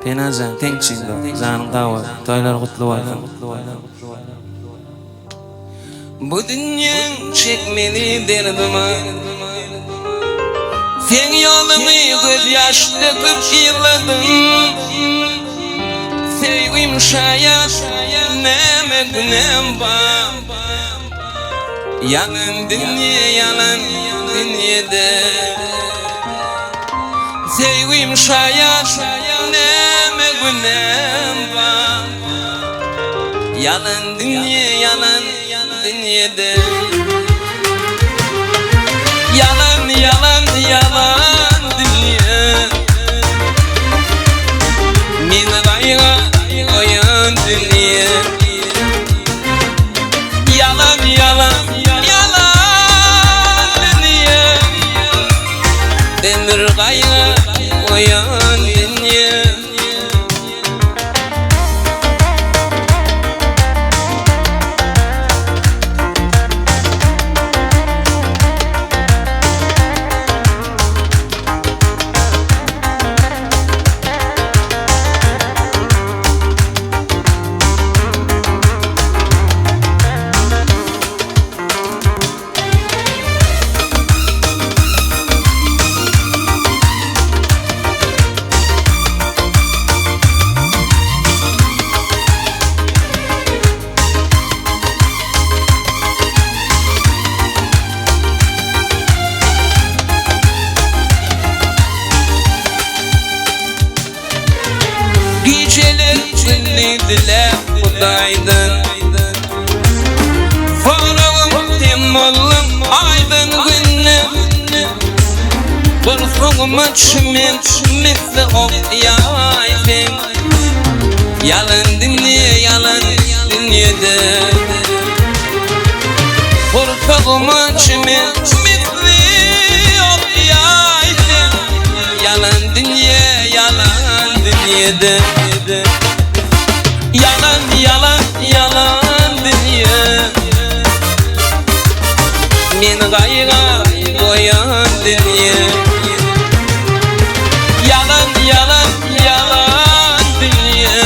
Penajan tenkçiğinde zanım dava toylar kutlu olsun. Bu dünyanın çekmeli derdime sen yolunu göz yaş döküp yılladın. Sevgim şayet neme günem var. Yalan dünya yalan dünyada. Sevgim şayet neme günem var. Yalan dünya yalan dünyada. Yalan yalan yalan dünya. Meni gayga koyan dünya. Yalan yalan yalan dünya. Demir gayga koyan dünya. Geceler dinlediler Kuday'dan. Farağım temallım aydın günüm. Kurfugma çimen misli okyaydın. Yalan dünya yalan dünyada. Kurfugma çimen misli okyaydın. Yalan dünya yalan dünyada. Yalan yalan yalan dünya. Meni gayga koyan dünya. Yalan yalan yalan dünya.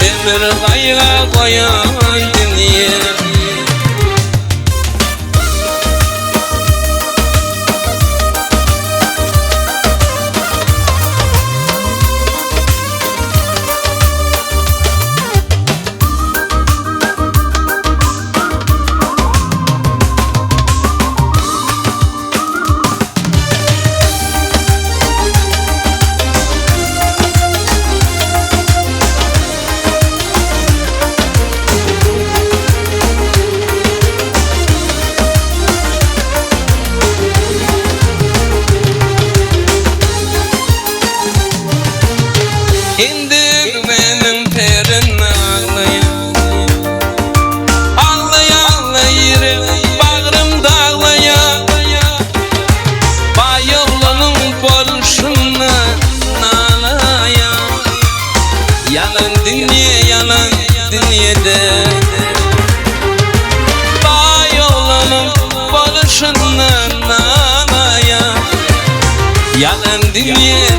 Ömür gayga koyan dünya. İndir benim terin ağlaya. Ağlaya ağlayır bağrım dağlaya. Bayılının bolşundan ağlaya. Yalan dünya yalan dünyada. Bayılının bolşundan ağlaya. Yalan dünya